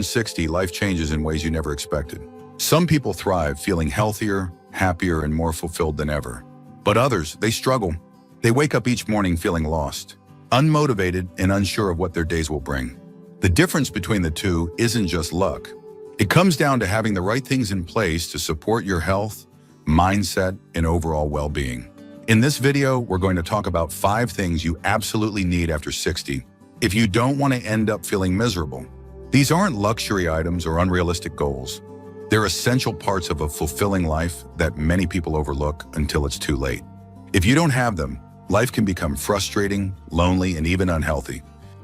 60, life changes in ways you never expected. Some people thrive, feeling healthier, happier, and more fulfilled than ever. But others, they struggle. They wake up each morning feeling lost, unmotivated, and unsure of what their days will bring. The difference between the two isn't just luck. It comes down to having the right things in place to support your health, mindset, and overall well-being. In this video, we're going to talk about 5 things you absolutely need after 60 if you don't want to end up feeling miserable. These aren't luxury items or unrealistic goals. They're essential parts of a fulfilling life that many people overlook until it's too late. If you don't have them, life can become frustrating, lonely, and even unhealthy.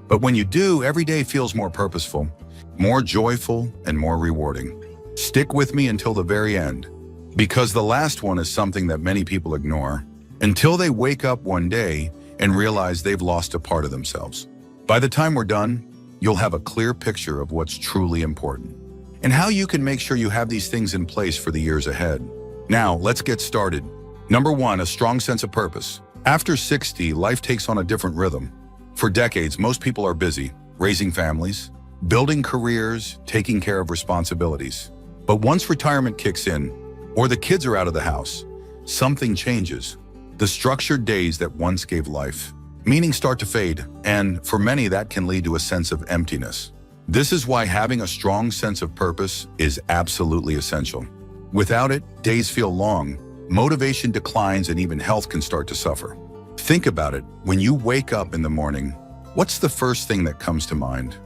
But when you do, every day feels more purposeful, more joyful, and more rewarding. Stick with me until the very end, because the last one is something that many people ignore until they wake up one day and realize they've lost a part of themselves. By the time we're done, you'll have a clear picture of what's truly important and how you can make sure you have these things in place for the years ahead. Now, let's get started. Number 1, a strong sense of purpose. After 60, life takes on a different rhythm. For decades, most people are busy, raising families, building careers, taking care of responsibilities. But once retirement kicks in, or the kids are out of the house, something changes. The structured days that once gave life, meaning start to fade, and for many that can lead to a sense of emptiness. This is why having a strong sense of purpose is absolutely essential. Without it, days feel long, motivation declines, and even health can start to suffer. Think about it. When you wake up in the morning, what's the first thing that comes to mind?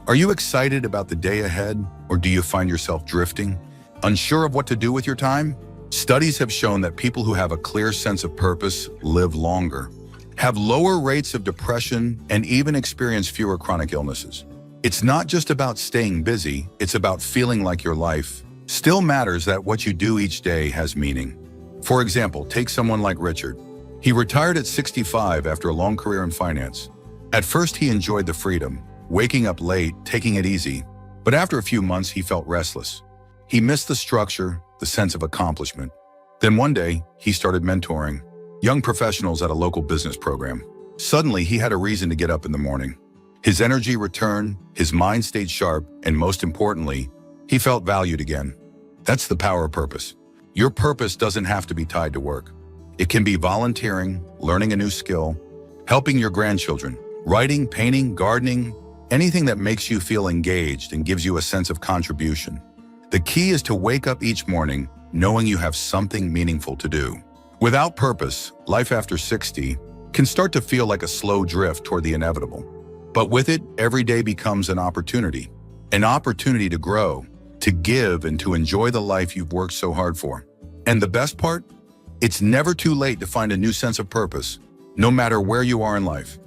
Are you excited about the day ahead, or do you find yourself drifting, unsure of what to do with your time? Studies have shown that people who have a clear sense of purpose live longer, have lower rates of depression, and even experience fewer chronic illnesses. It's not just about staying busy, it's about feeling like your life still matters, that what you do each day has meaning. For example, take someone like Richard. He retired at 65 after a long career in finance. At first, he enjoyed the freedom, waking up late, taking it easy. But after a few months, he felt restless. He missed the structure, the sense of accomplishment. Then one day, he started mentoring young professionals at a local business program. Suddenly, he had a reason to get up in the morning. His energy returned, his mind stayed sharp, and most importantly, he felt valued again. That's the power of purpose. Your purpose doesn't have to be tied to work. It can be volunteering, learning a new skill, helping your grandchildren, writing, painting, gardening, anything that makes you feel engaged and gives you a sense of contribution. The key is to wake up each morning knowing you have something meaningful to do. Without purpose, life after 60 can start to feel like a slow drift toward the inevitable. But with it, every day becomes an opportunity to grow, to give, and to enjoy the life you've worked so hard for. And the best part? It's never too late to find a new sense of purpose, no matter where you are in life.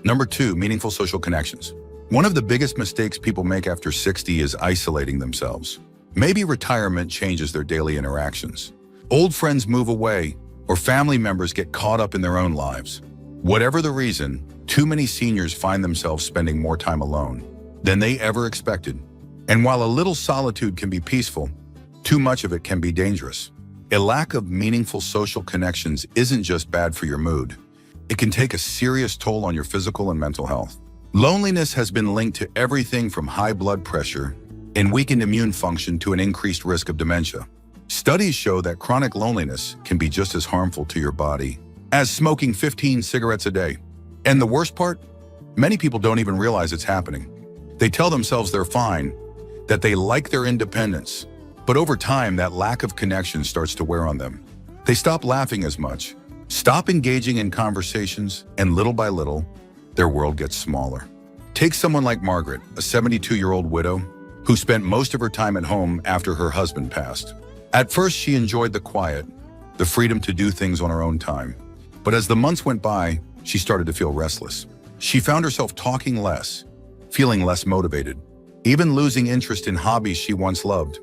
Number 2, meaningful social connections. One of the biggest mistakes people make after 60 is isolating themselves. Maybe retirement changes their daily interactions. Old friends move away, or family members get caught up in their own lives. Whatever the reason, too many seniors find themselves spending more time alone than they ever expected. And while a little solitude can be peaceful, too much of it can be dangerous. A lack of meaningful social connections isn't just bad for your mood. It can take a serious toll on your physical and mental health. Loneliness has been linked to everything from high blood pressure and weakened immune function to an increased risk of dementia. Studies show that chronic loneliness can be just as harmful to your body as smoking 15 cigarettes a day. And the worst part? Many people don't even realize it's happening. They tell themselves they're fine, that they like their independence. But over time, that lack of connection starts to wear on them. They stop laughing as much, stop engaging in conversations, and little by little, their world gets smaller. Take someone like Margaret, a 72-year-old widow who spent most of her time at home after her husband passed. At first, she enjoyed the quiet, the freedom to do things on her own time. But as the months went by, she started to feel restless. She found herself talking less, feeling less motivated, even losing interest in hobbies she once loved.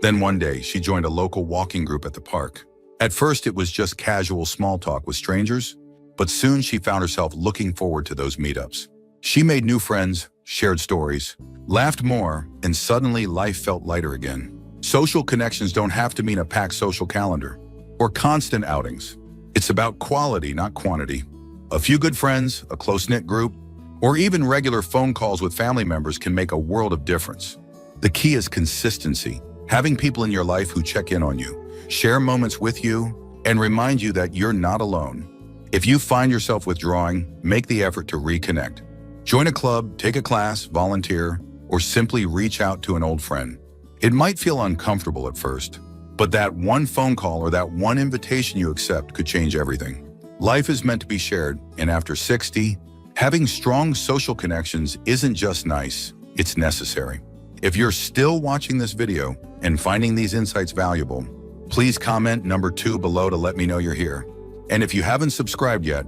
Then one day, she joined a local walking group at the park. At first, it was just casual small talk with strangers, but soon she found herself looking forward to those meetups. She made new friends, shared stories, laughed more, and suddenly life felt lighter again. Social connections don't have to mean a packed social calendar or constant outings. It's about quality, not quantity. A few good friends, a close-knit group, or even regular phone calls with family members can make a world of difference. The key is consistency, having people in your life who check in on you, share moments with you, and remind you that you're not alone. If you find yourself withdrawing, make the effort to reconnect. Join a club, take a class, volunteer, or simply reach out to an old friend. It might feel uncomfortable at first, but that one phone call or that one invitation you accept could change everything. Life is meant to be shared, and after 60, having strong social connections isn't just nice, it's necessary. If you're still watching this video and finding these insights valuable, please comment number 2 below to let me know you're here. And if you haven't subscribed yet,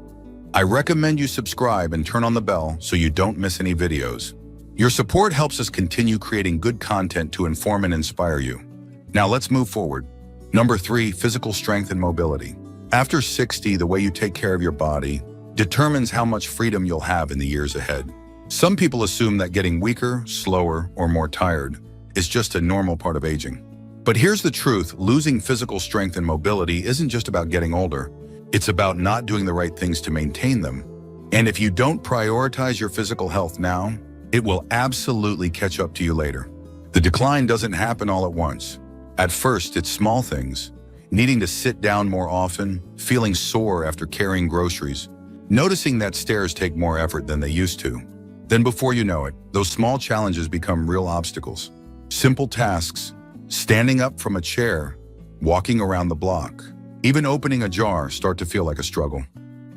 I recommend you subscribe and turn on the bell so you don't miss any videos. Your support helps us continue creating good content to inform and inspire you. Now let's move forward. Number 3, physical strength and mobility. After 60, the way you take care of your body determines how much freedom you'll have in the years ahead. Some people assume that getting weaker, slower, or more tired is just a normal part of aging. But here's the truth, losing physical strength and mobility isn't just about getting older. It's about not doing the right things to maintain them. And if you don't prioritize your physical health now, it will absolutely catch up to you later. The decline doesn't happen all at once. At first, it's small things. Needing to sit down more often, feeling sore after carrying groceries, noticing that stairs take more effort than they used to. Then before you know it, those small challenges become real obstacles. Simple tasks, standing up from a chair, walking around the block, even opening a jar start to feel like a struggle.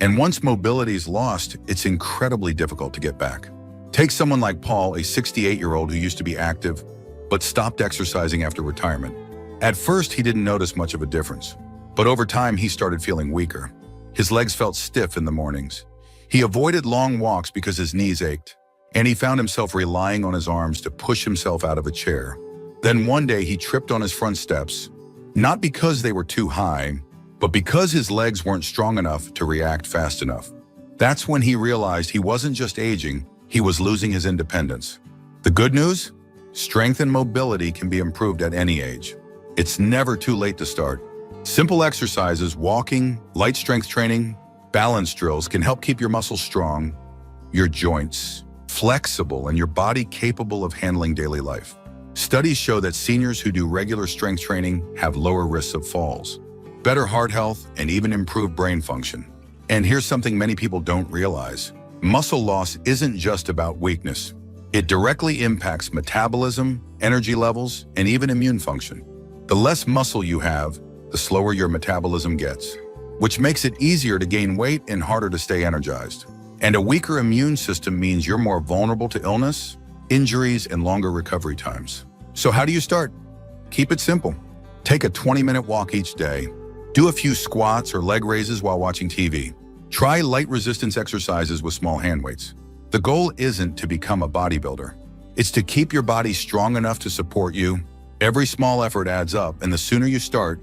And once mobility is lost, it's incredibly difficult to get back. Take someone like Paul, a 68-year-old who used to be active, but stopped exercising after retirement. At first, he didn't notice much of a difference, but over time, he started feeling weaker. His legs felt stiff in the mornings. He avoided long walks because his knees ached, and he found himself relying on his arms to push himself out of a chair. Then one day, he tripped on his front steps, not because they were too high, but because his legs weren't strong enough to react fast enough. That's when he realized he wasn't just aging, he was losing his independence. The good news? Strength and mobility can be improved at any age. It's never too late to start. Simple exercises, walking, light strength training, balance drills can help keep your muscles strong, your joints flexible, and your body capable of handling daily life. Studies show that seniors who do regular strength training have lower risks of falls, better heart health, and even improved brain function. And here's something many people don't realize. Muscle loss isn't just about weakness. It directly impacts metabolism, energy levels, and even immune function. The less muscle you have, the slower your metabolism gets, which makes it easier to gain weight and harder to stay energized. And a weaker immune system means you're more vulnerable to illness, injuries, and longer recovery times. So how do you start? Keep it simple. Take a 20-minute walk each day. Do a few squats or leg raises while watching TV. Try light resistance exercises with small hand weights. The goal isn't to become a bodybuilder. It's to keep your body strong enough to support you. Every small effort adds up, and the sooner you start,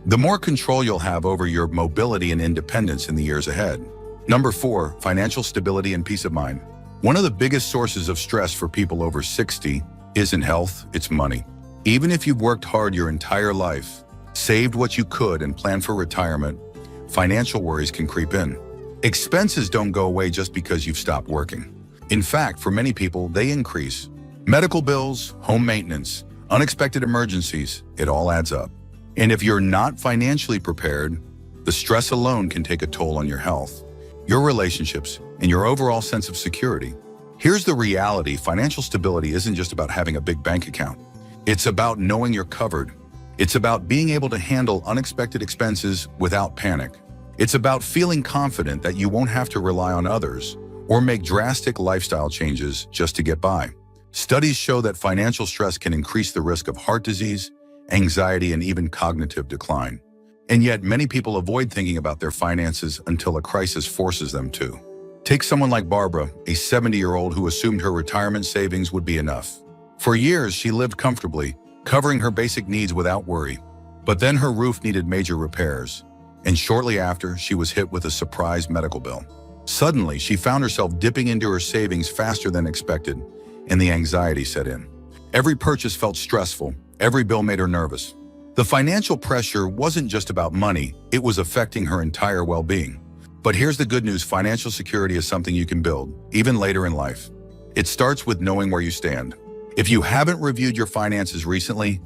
the more control you'll have over your mobility and independence in the years ahead. Number 4, financial stability and peace of mind. One of the biggest sources of stress for people over 60 isn't health, it's money. Even if you've worked hard your entire life, saved what you could, and planned for retirement, financial worries can creep in. Expenses don't go away just because you've stopped working. In fact, for many people, they increase. Medical bills, home maintenance, unexpected emergencies, it all adds up. And if you're not financially prepared, the stress alone can take a toll on your health, your relationships, and your overall sense of security. Here's the reality, financial stability isn't just about having a big bank account. It's about knowing you're covered. It's about being able to handle unexpected expenses without panic. It's about feeling confident that you won't have to rely on others or make drastic lifestyle changes just to get by. Studies show that financial stress can increase the risk of heart disease, anxiety, and even cognitive decline. And yet, many people avoid thinking about their finances until a crisis forces them to. Take someone like Barbara, a 70-year-old who assumed her retirement savings would be enough. For years, she lived comfortably, covering her basic needs without worry. But then her roof needed major repairs, and shortly after, she was hit with a surprise medical bill. Suddenly, she found herself dipping into her savings faster than expected, and the anxiety set in. Every purchase felt stressful. Every bill made her nervous. The financial pressure wasn't just about money, it was affecting her entire well-being. But here's the good news, financial security is something you can build, even later in life. It starts with knowing where you stand. If you haven't reviewed your finances recently,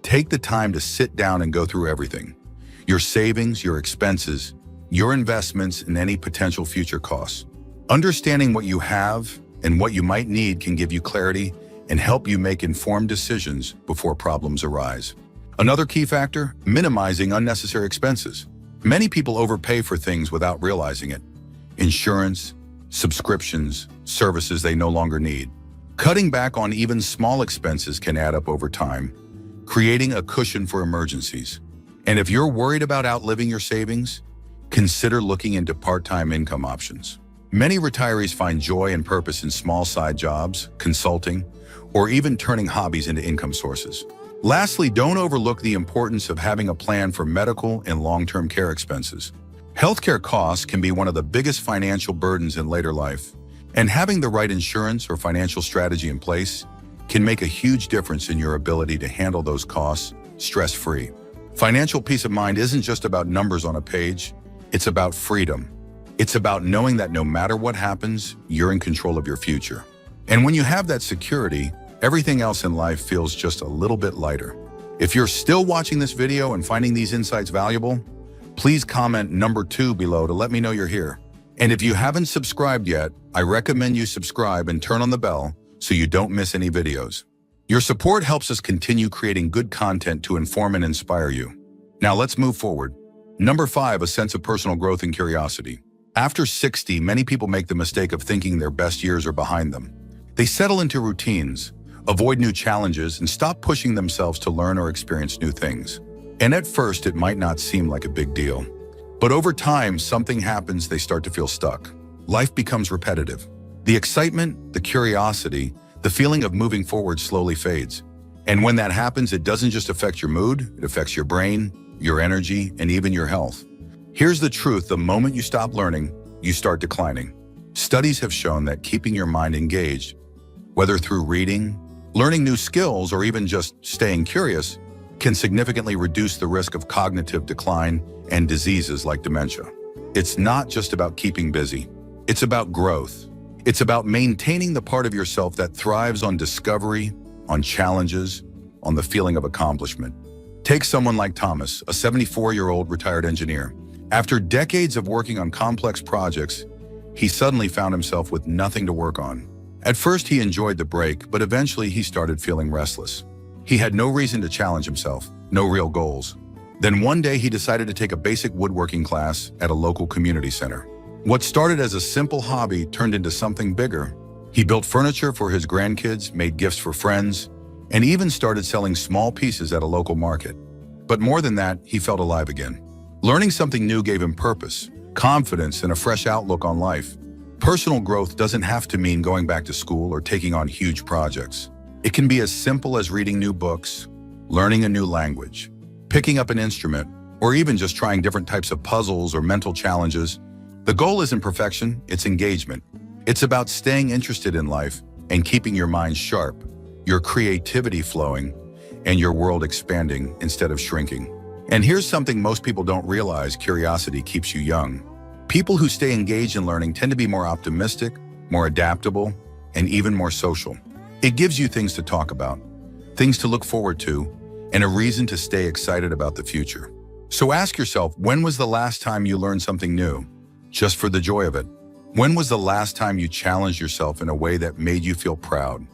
take the time to sit down and go through everything. Your savings, your expenses, your investments, and any potential future costs. Understanding what you have and what you might need can give you clarity and help you make informed decisions before problems arise. Another key factor, minimizing unnecessary expenses. Many people overpay for things without realizing it. Insurance, subscriptions, services they no longer need. Cutting back on even small expenses can add up over time, creating a cushion for emergencies. And if you're worried about outliving your savings, consider looking into part-time income options. Many retirees find joy and purpose in small side jobs, consulting, or even turning hobbies into income sources. Lastly, don't overlook the importance of having a plan for medical and long-term care expenses. Healthcare costs can be one of the biggest financial burdens in later life, and having the right insurance or financial strategy in place can make a huge difference in your ability to handle those costs stress-free. Financial peace of mind isn't just about numbers on a page, it's about freedom. It's about knowing that no matter what happens, you're in control of your future. And when you have that security, everything else in life feels just a little bit lighter. If you're still watching this video and finding these insights valuable, please comment number 2 below to let me know you're here. And if you haven't subscribed yet, I recommend you subscribe and turn on the bell so you don't miss any videos. Your support helps us continue creating good content to inform and inspire you. Now let's move forward. Number 5, a sense of personal growth and curiosity. After 60, many people make the mistake of thinking their best years are behind them. They settle into routines, avoid new challenges, and stop pushing themselves to learn or experience new things. And at first, it might not seem like a big deal. But over time, something happens, they start to feel stuck. Life becomes repetitive. The excitement, the curiosity, the feeling of moving forward slowly fades. And when that happens, it doesn't just affect your mood, it affects your brain, your energy, and even your health. Here's the truth, the moment you stop learning, you start declining. Studies have shown that keeping your mind engaged, whether through reading, learning new skills, or even just staying curious, can significantly reduce the risk of cognitive decline and diseases like dementia. It's not just about keeping busy. It's about growth. It's about maintaining the part of yourself that thrives on discovery, on challenges, on the feeling of accomplishment. Take someone like Thomas, a 74-year-old retired engineer. After decades of working on complex projects, he suddenly found himself with nothing to work on. At first, he enjoyed the break, but eventually he started feeling restless. He had no reason to challenge himself, no real goals. Then one day he decided to take a basic woodworking class at a local community center. What started as a simple hobby turned into something bigger. He built furniture for his grandkids, made gifts for friends, and even started selling small pieces at a local market. But more than that, he felt alive again. Learning something new gave him purpose, confidence, and a fresh outlook on life. Personal growth doesn't have to mean going back to school or taking on huge projects. It can be as simple as reading new books, learning a new language, picking up an instrument, or even just trying different types of puzzles or mental challenges. The goal isn't perfection, it's engagement. It's about staying interested in life and keeping your mind sharp, your creativity flowing, and your world expanding instead of shrinking. And here's something most people don't realize: curiosity keeps you young. People who stay engaged in learning tend to be more optimistic, more adaptable, and even more social. It gives you things to talk about, things to look forward to, and a reason to stay excited about the future. So ask yourself, when was the last time you learned something new, just for the joy of it? When was the last time you challenged yourself in a way that made you feel proud?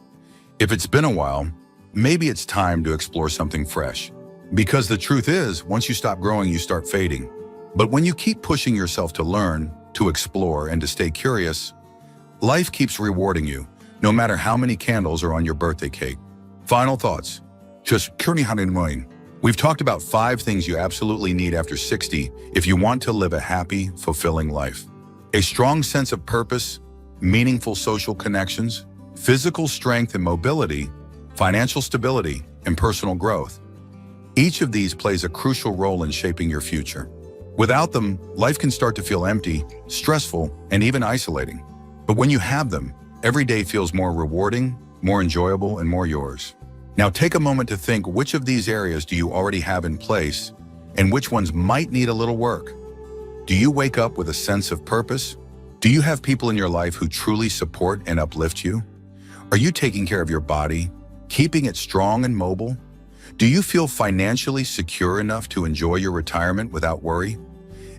If it's been a while, maybe it's time to explore something fresh. Because the truth is, once you stop growing, you start fading. But when you keep pushing yourself to learn, to explore, and to stay curious, life keeps rewarding you, no matter how many candles are on your birthday cake. Final thoughts. We've talked about 5 things you absolutely need after 60 if you want to live a happy, fulfilling life. A strong sense of purpose, meaningful social connections, physical strength and mobility, financial stability, and personal growth. Each of these plays a crucial role in shaping your future. Without them, life can start to feel empty, stressful, and even isolating. But when you have them, every day feels more rewarding, more enjoyable, and more yours. Now take a moment to think, which of these areas do you already have in place, and which ones might need a little work? Do you wake up with a sense of purpose? Do you have people in your life who truly support and uplift you? Are you taking care of your body, keeping it strong and mobile? Do you feel financially secure enough to enjoy your retirement without worry?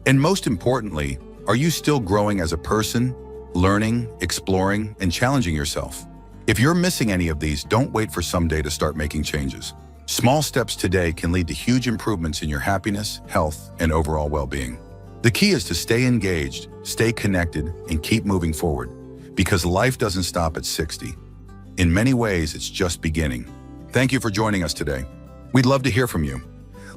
And most importantly, are you still growing as a person, learning, exploring, and challenging yourself? If you're missing any of these, don't wait for someday to start making changes. Small steps today can lead to huge improvements in your happiness, health, and overall well-being. The key is to stay engaged, stay connected, and keep moving forward, because life doesn't stop at 60. In many ways, it's just beginning. Thank you for joining us today. We'd love to hear from you.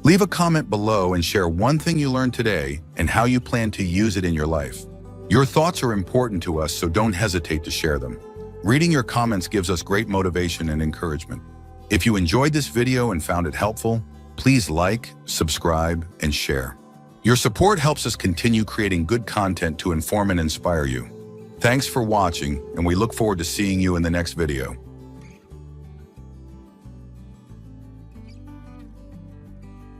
Leave a comment below and share one thing you learned today and how you plan to use it in your life. Your thoughts are important to us, so don't hesitate to share them. Reading your comments gives us great motivation and encouragement. If you enjoyed this video and found it helpful, please like, subscribe, and share. Your support helps us continue creating good content to inform and inspire you. Thanks for watching, and we look forward to seeing you in the next video.